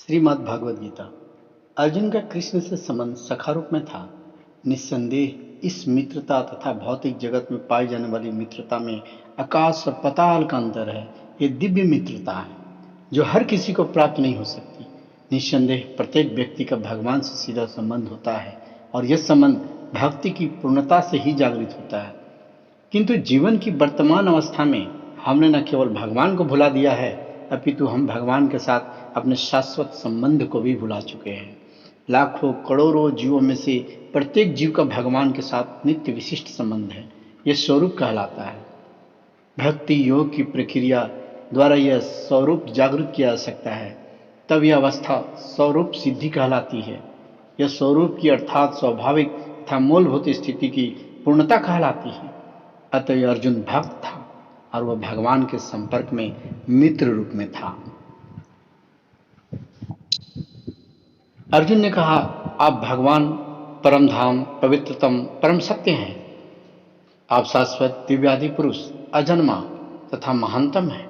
श्रीमद् भगवद गीता। अर्जुन का कृष्ण से संबंध सखा रूप में था। निस्संदेह इस मित्रता तथा भौतिक जगत में पाई जाने वाली मित्रता में आकाश और पाताल का अंतर है। ये दिव्य मित्रता है जो हर किसी को प्राप्त नहीं हो सकती। निस्संदेह प्रत्येक व्यक्ति का भगवान से सीधा संबंध होता है और यह संबंध भक्ति की पूर्णता से ही जागृत होता है। किंतु जीवन की वर्तमान अवस्था में हमने न केवल भगवान को भुला दिया है, अपितु हम भगवान के साथ अपने शाश्वत संबंध को भी भुला चुके हैं। लाखों करोड़ों जीवों में से प्रत्येक जीव का भगवान के साथ नित्य विशिष्ट संबंध है। यह स्वरूप कहलाता है। भक्ति योग की प्रक्रिया द्वारा यह स्वरूप जागृत किया जा सकता है, तब यह अवस्था स्वरूप सिद्धि कहलाती है। यह स्वरूप की अर्थात स्वाभाविक तथा मूलभूत स्थिति की पूर्णता कहलाती है। अतः अर्जुन भक्त था और वह भगवान के संपर्क में मित्र रूप में था। अर्जुन ने कहा, आप भगवान परम धाम पवित्रतम परम सत्य हैं। आप शाश्वत दिव्यादि पुरुष अजन्मा तथा महानतम हैं।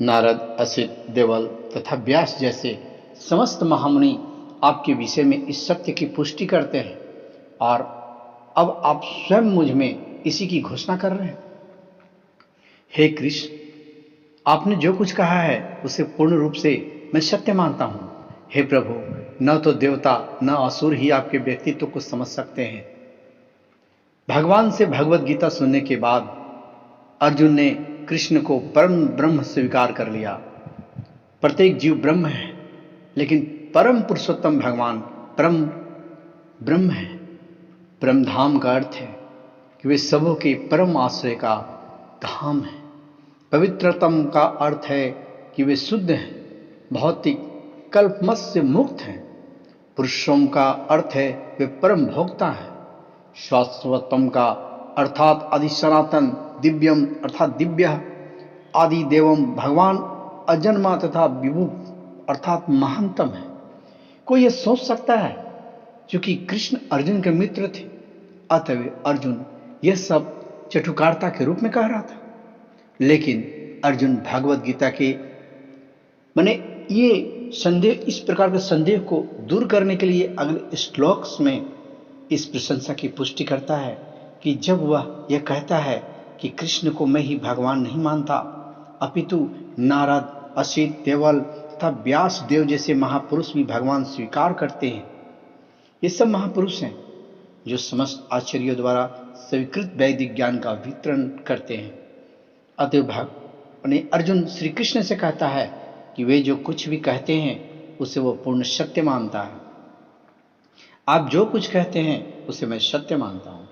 नारद, असित, देवल तथा व्यास जैसे समस्त महामुनि आपके विषय में इस सत्य की पुष्टि करते हैं और अब आप स्वयं मुझ में इसी की घोषणा कर रहे हैं। हे कृष्ण, आपने जो कुछ कहा है उसे पूर्ण रूप से मैं सत्य मानता हूं। हे प्रभु, न तो देवता न असुर ही आपके व्यक्तित्व को समझ सकते हैं। भगवान से भगवत गीता सुनने के बाद अर्जुन ने कृष्ण को परम ब्रह्म स्वीकार कर लिया। प्रत्येक जीव ब्रह्म है, लेकिन परम पुरुषोत्तम भगवान परम ब्रह्म है। परम धाम का अर्थ है कि वे सबों के परम आश्रय का धाम है। पवित्रतम का अर्थ है कि वे शुद्ध हैं, भौतिक कल्पमत से मुक्त हैं। पुरुषोत्तम का अर्थ है वे परम भोक्ता हैं। शाश्वतम का अर्थात आदि सनातन, दिव्यम अर्थात दिव्य, आदि देवम भगवान अजन्मा तथा विभु अर्थात महानतम है। कोई यह सोच सकता है, क्योंकि कृष्ण अर्जुन के मित्र थे, अतः अर्जुन यह सब चटुकारता के रूप में कह रहा था। लेकिन अर्जुन भगवत गीता के ये संदेह, इस प्रकार के संदेह को दूर करने के लिए अगले श्लोक्स में इस प्रशंसा की पुष्टि करता है कि जब वह यह कहता है कि कृष्ण को मैं ही भगवान नहीं मानता, अपितु नारद, असित, देवल तथा व्यास देव जैसे महापुरुष भी भगवान स्वीकार करते हैं। ये सब महापुरुष हैं जो समस्त आचार्यों द्वारा स्वीकृत वैदिक ज्ञान का वितरण करते हैं। अतः अर्जुन श्री कृष्ण से कहता है कि वे जो कुछ भी कहते हैं उसे वो पूर्ण सत्य मानता है। आप जो कुछ कहते हैं उसे मैं सत्य मानता हूँ।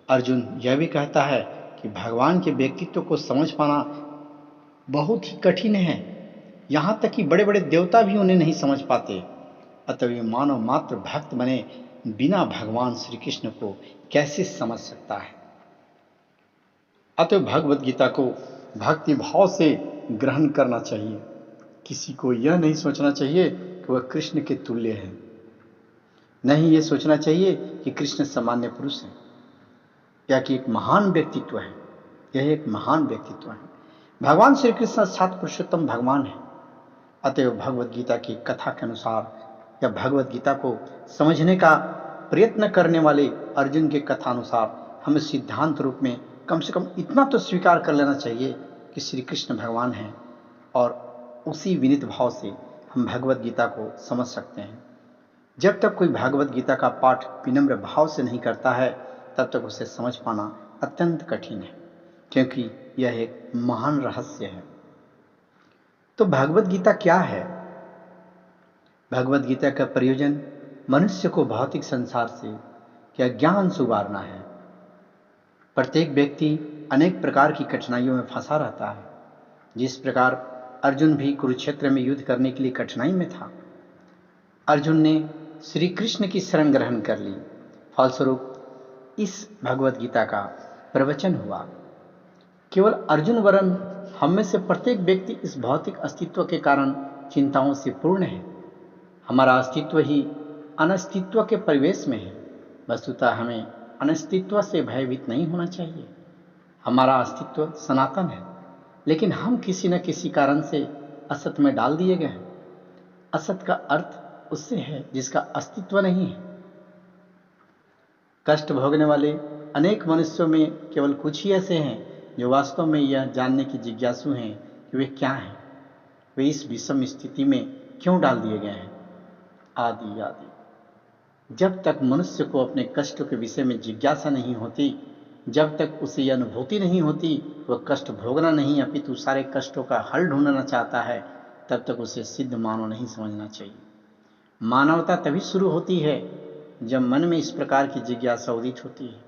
अर्जुन यह भी कहता है कि भगवान के व्यक्तित्व को समझ पाना बहुत ही कठिन है। यहाँ तक कि बड़े बड़े देवता भी उन्हें नहीं समझ पाते। अतः वे मानव मात्र भक्त बने बिना भगवान श्री कृष्ण को कैसे समझ सकता है। अतः भगवत गीता को भक्ति भाव से ग्रहण करना चाहिए। किसी को यह नहीं सोचना चाहिए कि वह कृष्ण के तुल्य है। नहीं, ये सोचना चाहिए कि कृष्ण सामान्य पुरुष है या कि एक महान व्यक्तित्व है। यह एक महान व्यक्तित्व है। भगवान श्री कृष्ण सात पुरुषोत्तम भगवान है। अतएव भगवत गीता की कथा के अनुसार या भगवत गीता को समझने का प्रयत्न करने वाले अर्जुन के कथा अनुसार हमें सिद्धांत रूप में कम से कम इतना तो स्वीकार कर लेना चाहिए कि श्री कृष्ण भगवान हैं, और उसी विनीत भाव से हम भगवत गीता को समझ सकते हैं। जब तक कोई भगवत गीता का पाठ विनम्र भाव से नहीं करता है, तब तक उसे समझ पाना अत्यंत कठिन है, क्योंकि यह एक महान रहस्य है। तो भगवत गीता क्या है? भगवत गीता का प्रयोजन मनुष्य को भौतिक संसार से क्या ज्ञान से उबारना है। प्रत्येक व्यक्ति अनेक प्रकार की कठिनाइयों में फंसा रहता है। जिस प्रकार अर्जुन भी कुरुक्षेत्र में युद्ध करने के लिए कठिनाई में था, अर्जुन ने श्री कृष्ण की शरण ग्रहण कर ली। फलस्वरूप इस भगवत गीता का प्रवचन हुआ। केवल अर्जुन वरन हम में से प्रत्येक व्यक्ति इस भौतिक अस्तित्व के कारण चिंताओं से पूर्ण है। हमारा अस्तित्व ही अनस्तित्व के परिवेश में है। वस्तुतः हमें अनस्तित्व से भयभीत नहीं होना चाहिए। हमारा अस्तित्व सनातन है, लेकिन हम किसी न किसी कारण से असत में डाल दिए गए हैं। असत का अर्थ उससे है जिसका अस्तित्व नहीं है। कष्ट भोगने वाले अनेक मनुष्यों में केवल कुछ ही ऐसे हैं जो वास्तव में यह जानने की जिज्ञासु हैं कि वे क्या हैं, वे इस विषम स्थिति में क्यों डाल दिए गए हैं, आदि आदि। जब तक मनुष्य को अपने कष्टों के विषय में जिज्ञासा नहीं होती, जब तक उसे यह अनुभूति नहीं होती, वह कष्ट भोगना नहीं अपितु सारे कष्टों का हल ढूंढना चाहता है, तब तक उसे सिद्ध मानव नहीं समझना चाहिए। मानवता तभी शुरू होती है जब मन में इस प्रकार की जिज्ञासा उदित होती है।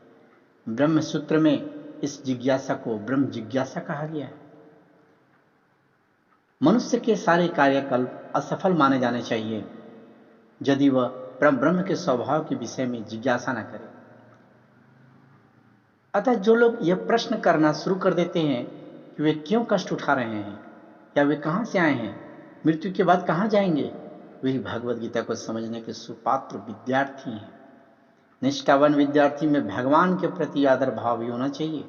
ब्रह्म सूत्र में इस जिज्ञासा को ब्रह्म जिज्ञासा कहा गया है। मनुष्य के सारे कार्यकल्प असफल माने जाने चाहिए यदि वह ब्रह्म के स्वभाव के विषय में जिज्ञासा न करे। अतः जो लोग यह प्रश्न करना शुरू कर देते हैं कि वे क्यों कष्ट उठा रहे हैं या वे कहां से आए हैं, मृत्यु के बाद कहां जाएंगे, वही भगवद गीता को समझने के सुपात्र विद्यार्थी हैं। निष्ठावान विद्यार्थी में भगवान के प्रति आदर भाव भी होना चाहिए।